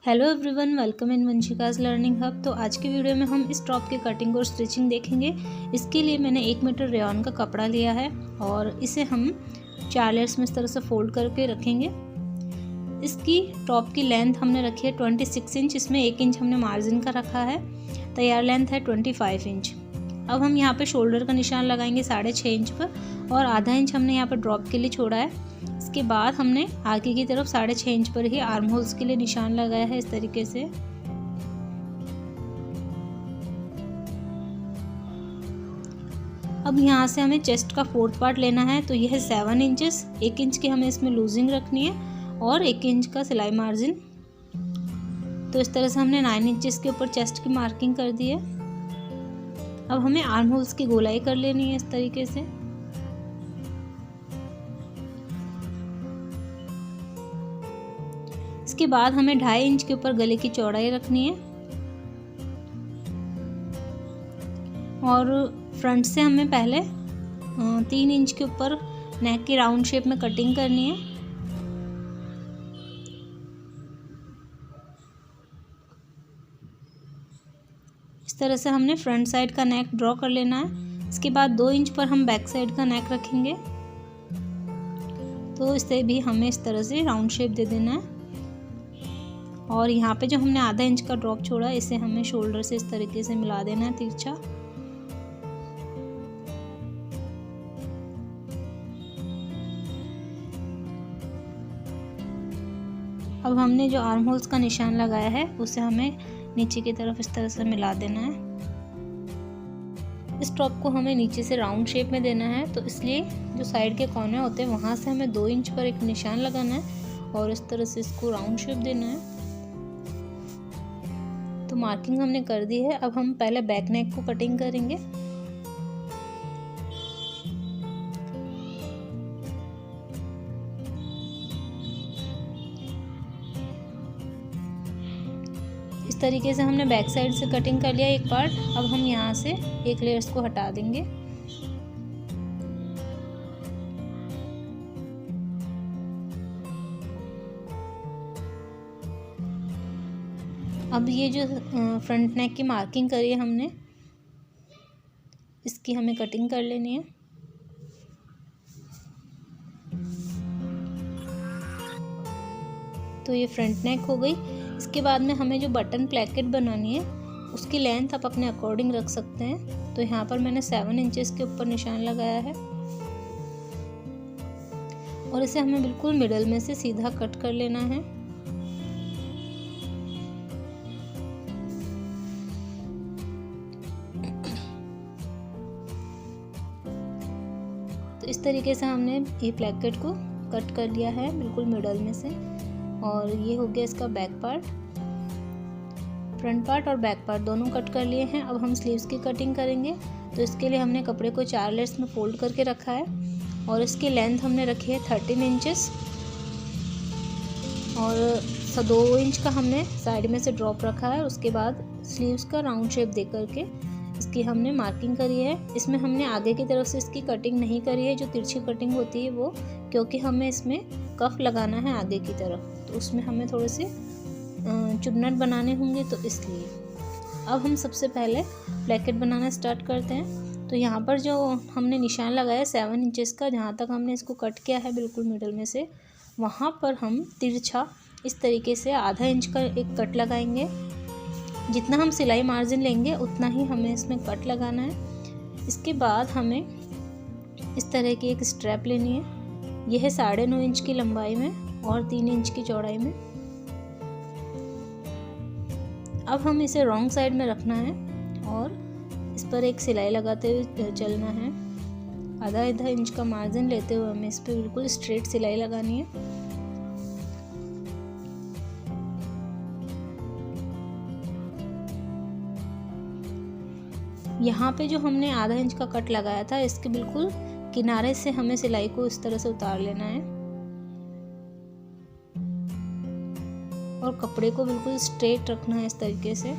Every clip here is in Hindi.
Hello everyone, welcome in Vanshika's learning hub. तो आज की वीडियो में हम इस टॉप की कटिंग और स्टिचिंग देखेंगे। इसके लिए मैंने 1 मीटर रेयॉन का कपड़ा लिया है और इसे हम 4 लेयर्स में इस तरह से फोल्ड करके रखेंगे। इसकी टॉप की लेंथ हमने रखी है 26 इंच। इसमें 1 इंच हमने मार्जिन का रखा है। तैयार लेंथ है 25 इंच। अब हम यहाँ पे शोल्डर का निशान लगाएंगे 6.5 इंच पर और आधा इंच हमने यहाँ पर ड्रॉप के लिए छोड़ा है। इसके बाद हमने आगे की तरफ 6.5 इंच पर ही आर्म होल्स के लिए निशान लगाया है इस तरीके से। अब यहाँ से हमें चेस्ट का 4th पार्ट लेना है, तो यह 7 इंचेस। 1 इंच की हमें इसमें लूजिंग रखनी है और 1 इंच का सिलाई मार्जिन। तो इस तरह से हमने 9 इंचेस के ऊपर चेस्ट की मार्किंग कर दी है। अब हमें आर्म होल्स की गोलाई कर लेनी है इस तरीके से। इसके बाद हमें 2.5 इंच के ऊपर गले की चौड़ाई रखनी है और फ्रंट से हमें पहले 3 इंच के ऊपर नेक की राउंड शेप में कटिंग करनी है। इस तरह से हमने फ्रंट साइड का नेक ड्रॉ कर लेना है। इसके बाद 2 इंच पर हम बैक साइड का नेक रखेंगे, तो इससे भी हमें इस तरह से राउंड शेप दे देना है। और यहाँ पे जो हमने आधा इंच का ड्रॉप छोड़ा है, इसे हमें शोल्डर से इस तरीके से मिला देना है तिरछा। अब हमने जो आर्म होल्स का निशान लगाया है उसे हमें नीचे की तरफ इस तरह से मिला देना है। इस टॉप को हमें नीचे से राउंड शेप में देना है, तो इसलिए जो साइड के कोने होते हैं वहाँ से हमें 2 इंच पर एक निशान लगाना है और इस तरह से इसको राउंड शेप देना है। तो मार्किंग हमने कर दी है। अब हम पहले बैक नेक को कटिंग करेंगे। इस तरीके से हमने बैक साइड से कटिंग कर लिया एक पार्ट। अब हम यहाँ से एक लेयर्स को हटा देंगे। अब ये जो फ्रंट नेक की मार्किंग करी है हमने, इसकी हमें कटिंग कर लेनी है। तो ये फ्रंट नेक हो गई। इसके बाद में हमें जो बटन प्लेकेट बनानी है उसकी लेंथ आप अपने अकॉर्डिंग रख सकते हैं। तो यहाँ पर मैंने 7 इंचेस के ऊपर निशान लगाया है और इसे हमें बिल्कुल मिडल में से सीधा कट कर लेना है। तो इस तरीके से हमने ये प्लेकेट को कट कर लिया है बिल्कुल मिडल में से। और ये हो गया इसका बैक पार्ट। फ्रंट पार्ट और बैक पार्ट दोनों कट कर लिए हैं। अब हम स्लीव्स की कटिंग करेंगे। तो इसके लिए हमने कपड़े को 4 लेयर्स में फोल्ड करके रखा है और इसकी लेंथ हमने रखी है 13 इंचेस और 2 इंच का हमने साइड में से ड्रॉप रखा है। उसके बाद स्लीव्स का राउंड शेप दे करके इसकी हमने मार्किंग करी है। इसमें हमने आगे की तरफ से इसकी कटिंग नहीं करी है, जो तिरछी कटिंग होती है वो, क्योंकि हमें इसमें कफ लगाना है आगे की तरफ, तो उसमें हमें थोड़े से चुन्नट बनाने होंगे, तो इसलिए। अब हम सबसे पहले प्लेकेट बनाना स्टार्ट करते हैं। तो यहाँ पर जो हमने निशान लगाया 7 इंचेस का, जहाँ तक हमने इसको कट किया है बिल्कुल मिडल में से, वहाँ पर हम तिरछा इस तरीके से आधा इंच का एक कट लगाएंगे। जितना हम सिलाई मार्जिन लेंगे उतना ही हमें इसमें कट लगाना है। इसके बाद हमें इस तरह की एक स्ट्रैप लेनी है। यह है 9.5 इंच की लंबाई में और 3 इंच की चौड़ाई में। अब हम इसे रॉन्ग साइड में रखना है और इस पर एक सिलाई लगाते हुए चलना है। आधा इंच का मार्जिन लेते हुए हमें इस पर बिल्कुल स्ट्रेट सिलाई लगानी है। यहाँ पे जो हमने आधा इंच का कट लगाया था, इसके बिल्कुल किनारे से हमें सिलाई को इस तरह से उतार लेना है और कपड़े को बिल्कुल स्ट्रेट रखना है इस तरीके से।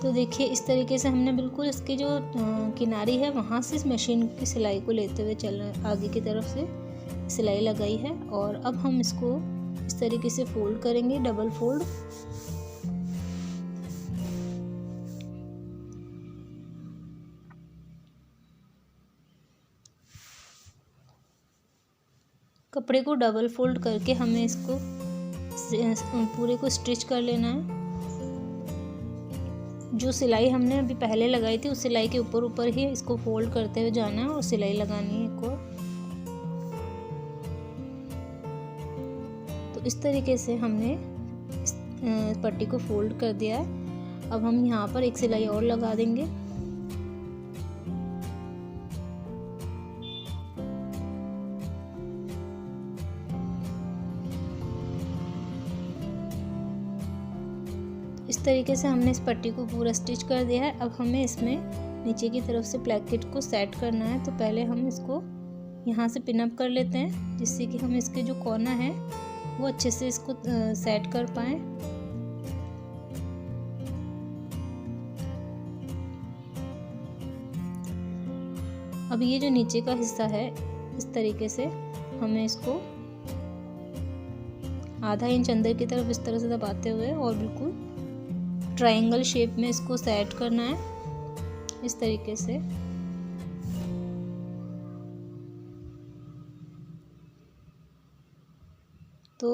तो देखिए इस तरीके से हमने बिल्कुल इसकी जो किनारी है वहाँ से इस मशीन की सिलाई को लेते हुए चल आगे की तरफ से सिलाई लगाई है। और अब हम इसको इस तरीके से फोल्ड करेंगे, डबल फोल्ड। कपड़े को डबल फोल्ड करके हमें इसको पूरे को स्टिच कर लेना है। जो सिलाई हमने अभी पहले लगाई थी उस सिलाई के ऊपर ऊपर ही इसको फोल्ड करते हुए जाना है और सिलाई लगानी है एक और। तो इस तरीके से हमने इस पट्टी को फोल्ड कर दिया है। अब हम यहाँ पर एक सिलाई और लगा देंगे। इस तरीके से हमने इस पट्टी को पूरा स्टिच कर दिया है। अब हमें इसमें नीचे की तरफ से प्लेकेट को सेट करना है। तो पहले हम इसको यहाँ से पिन अप कर लेते हैं, जिससे कि हम इसके जो कोना है वो अच्छे से इसको सेट कर पाएँ। अब ये जो नीचे का हिस्सा है इस तरीके से हमें इसको आधा इंच अंदर की तरफ इस तरह से दबाते हुए और बिल्कुल ट्रायंगल शेप में इसको सेट करना है इस तरीके से। तो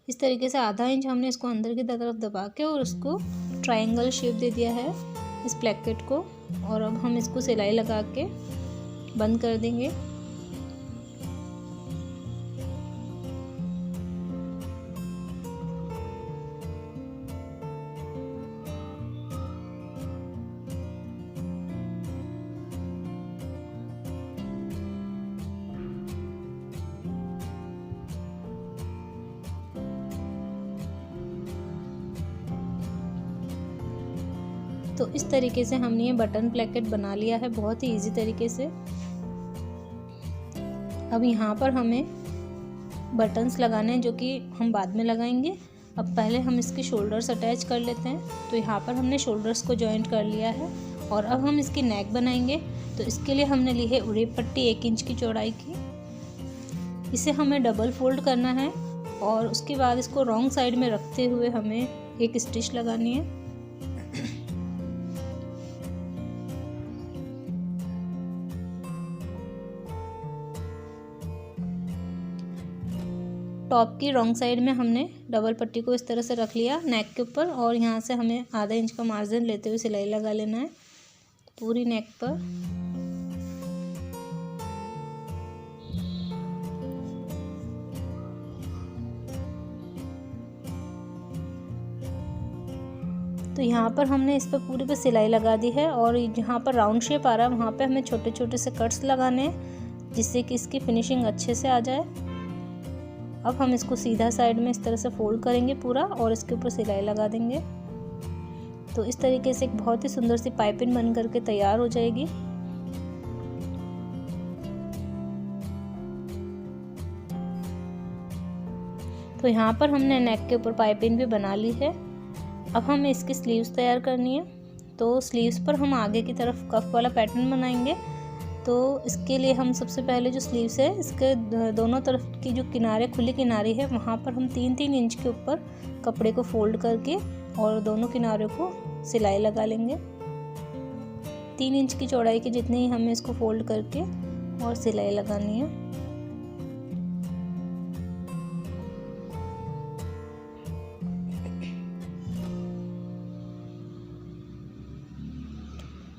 इस तरीके से आधा इंच हमने इसको अंदर की तरफ दबा के और उसको ट्रायंगल शेप दे दिया है इस प्लेकेट को। और अब हम इसको सिलाई लगा के बंद कर देंगे। तो इस तरीके से हमने ये बटन प्लेकेट बना लिया है बहुत ही इजी तरीके से। अब यहाँ पर हमें बटन्स लगाने हैं जो कि हम बाद में लगाएंगे। अब पहले हम इसके शोल्डर्स अटैच कर लेते हैं। तो यहाँ पर हमने शोल्डर्स को जॉइंट कर लिया है और अब हम इसकी नेक बनाएंगे। तो इसके लिए हमने ली है उड़ेप पट्टी 1 इंच की चौड़ाई की। इसे हमें डबल फोल्ड करना है और उसके बाद इसको रॉन्ग साइड में रखते हुए हमें एक स्टिच लगानी है। टॉप की रॉन्ग साइड में हमने डबल पट्टी को इस तरह से रख लिया नेक के ऊपर और यहाँ से हमें आधा इंच का मार्जिन लेते हुए सिलाई लगा लेना है पूरी नेक पर। तो यहाँ पर हमने इस पर पूरे पे सिलाई लगा दी है और जहाँ पर राउंड शेप आ रहा है वहाँ पे हमें छोटे छोटे से कट्स लगाने हैं जिससे कि इसकी फिनिशिंग अच्छे से आ जाए। अब हम इसको सीधा साइड में इस तरह से फोल्ड करेंगे पूरा और इसके ऊपर सिलाई लगा देंगे। तो इस तरीके से एक बहुत ही सुंदर सी पाइपिंग बन करके तैयार हो जाएगी। तो यहाँ पर हमने नेक के ऊपर पाइपिंग भी बना ली है। अब हमें इसकी स्लीव्स तैयार करनी है। तो स्लीव्स पर हम आगे की तरफ कफ वाला पैटर्न बनाएंगे। तो इसके लिए हम सबसे पहले जो स्लीव्स है इसके दोनों तरफ की जो किनारे खुली किनारी है वहाँ पर हम 3-3 इंच के ऊपर कपड़े को फोल्ड करके और दोनों किनारों को सिलाई लगा लेंगे। 3 इंच की चौड़ाई के जितने ही हमें इसको फोल्ड करके और सिलाई लगानी है।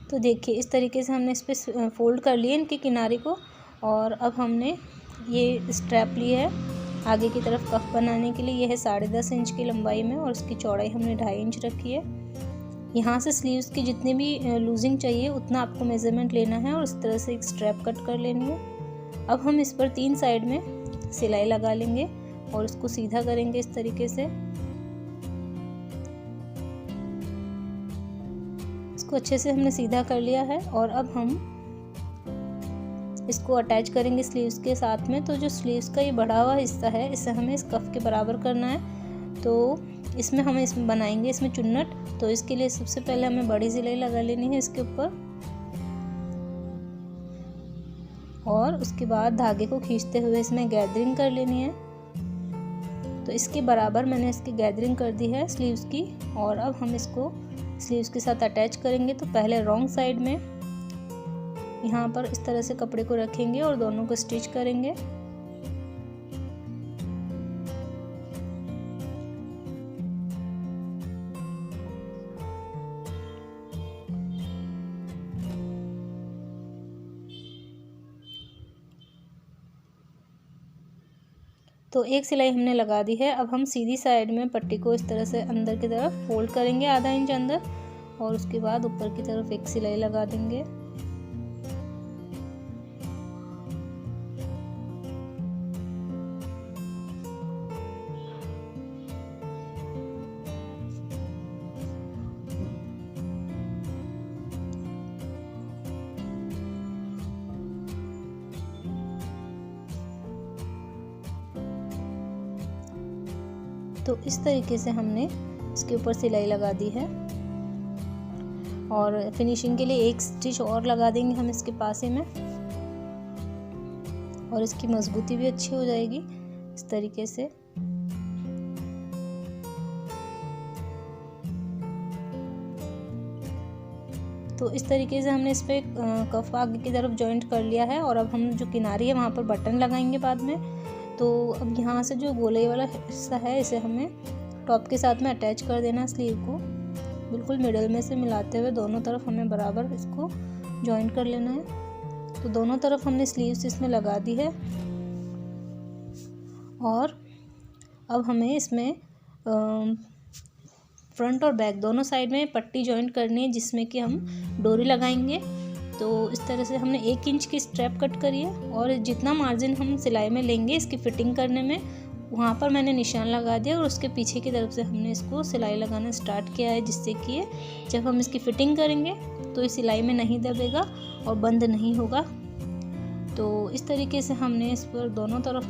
तो देखिए इस तरीके से हमने इस पर फोल्ड कर लिए इनके किनारे को और अब हमने ये स्ट्रैप ली है आगे की तरफ कफ बनाने के लिए। ये है 10.5 इंच की लंबाई में और उसकी चौड़ाई हमने 2.5 इंच रखी है। यहाँ से स्लीव्स की जितनी भी लूजिंग चाहिए उतना आपको मेज़रमेंट लेना है और इस तरह से एक स्ट्रैप कट कर लेनी है। अब हम इस पर 3 साइड में सिलाई लगा लेंगे और इसको सीधा करेंगे इस तरीके से। इसको अच्छे से हमने सीधा कर लिया है और अब हम इसको अटैच करेंगे स्लीव्स के साथ में। तो जो स्लीव्स का ये बढ़ा हुआ हिस्सा है इसे हमें इस कफ के बराबर करना है। तो इसमें हम इसमें बनाएंगे इसमें चुन्नट। तो इसके लिए सबसे पहले हमें बड़ी सिलाई लगा लेनी है इसके ऊपर, और उसके बाद धागे को खींचते हुए इसमें गैदरिंग कर लेनी है। तो इसके बराबर मैंने इसकी गैदरिंग कर दी है स्लीव्स की, और अब हम इसको स्लीव्स के साथ अटैच करेंगे। तो पहले रॉन्ग साइड में यहाँ पर इस तरह से कपड़े को रखेंगे और दोनों को स्टिच करेंगे। तो एक सिलाई हमने लगा दी है। अब हम सीधी साइड में पट्टी को इस तरह से अंदर की तरफ फोल्ड करेंगे आधा इंच अंदर, और उसके बाद ऊपर की तरफ एक सिलाई लगा देंगे। तो इस तरीके से हमने इसके ऊपर सिलाई लगा दी है, और फिनिशिंग के लिए एक स्टिच और लगा देंगे हम इसके पासे में, और इसकी मजबूती भी अच्छी हो जाएगी इस तरीके से। तो इस तरीके से हमने इस पर कफ आगे की तरफ जॉइंट कर लिया है, और अब हम जो किनारी है वहाँ पर बटन लगाएंगे बाद में। तो अब यहाँ से जो गोले वाला हिस्सा है इसे हमें टॉप के साथ में अटैच कर देना है स्लीव को, बिल्कुल मिडल में से मिलाते हुए दोनों तरफ हमें बराबर इसको जॉइंट कर लेना है। तो दोनों तरफ हमने स्लीव्स इसमें लगा दी है, और अब हमें इसमें फ्रंट और बैक दोनों साइड में पट्टी जॉइंट करनी है, जिसमें कि हम डोरी लगाएंगे। तो इस तरह से हमने 1 इंच की स्ट्रैप कट करी है, और जितना मार्जिन हम सिलाई में लेंगे इसकी फिटिंग करने में, वहाँ पर मैंने निशान लगा दिया, और उसके पीछे की तरफ से हमने इसको सिलाई लगाना स्टार्ट किया है, जिससे कि जब हम इसकी फिटिंग करेंगे तो ये सिलाई में नहीं दबेगा और बंद नहीं होगा। तो इस तरीके से हमने इस पर दोनों तरफ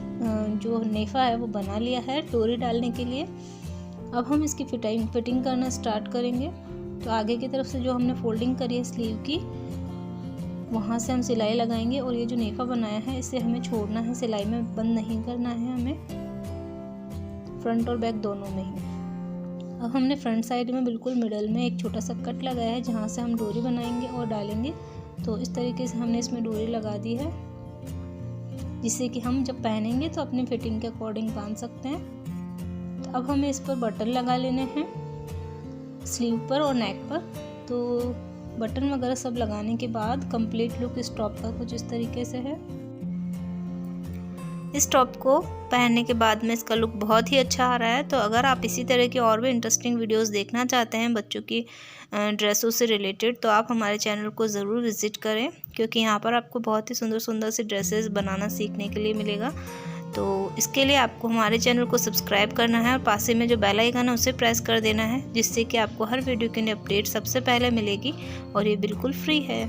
जो नेफा है वो बना लिया है डोरी डालने के लिए। अब हम इसकी फिटिंग करना स्टार्ट करेंगे। तो आगे की तरफ से जो हमने फोल्डिंग करी है स्लीव की, वहाँ से हम सिलाई लगाएंगे, और ये जो नेफा बनाया है इसे हमें छोड़ना है, सिलाई में बंद नहीं करना है हमें, फ्रंट और बैक दोनों में ही। अब हमने फ्रंट साइड में बिल्कुल मिडल में एक छोटा सा कट लगाया है, जहाँ से हम डोरी बनाएंगे और डालेंगे। तो इस तरीके से हमने इसमें डोरी लगा दी है, जिससे कि हम जब पहनेंगे तो अपनी फिटिंग के अकॉर्डिंग बांध सकते हैं। तो अब हमें इस पर बटन लगा लेने हैं स्लीव पर और नेक पर। तो बटन वगैरह सब लगाने के बाद कंप्लीट लुक इस टॉप का कुछ इस तरीके से है। इस टॉप को पहनने के बाद में इसका लुक बहुत ही अच्छा आ रहा है। तो अगर आप इसी तरह की और भी इंटरेस्टिंग वीडियोस देखना चाहते हैं बच्चों की ड्रेसों से रिलेटेड, तो आप हमारे चैनल को ज़रूर विज़िट करें, क्योंकि यहाँ पर आपको बहुत ही सुंदर सुंदर सी ड्रेसेस बनाना सीखने के लिए मिलेगा। तो इसके लिए आपको हमारे चैनल को सब्सक्राइब करना है, और पास में जो बेल आइकन है उसे प्रेस कर देना है, जिससे कि आपको हर वीडियो की अपडेट सबसे पहले मिलेगी, और ये बिल्कुल फ्री है।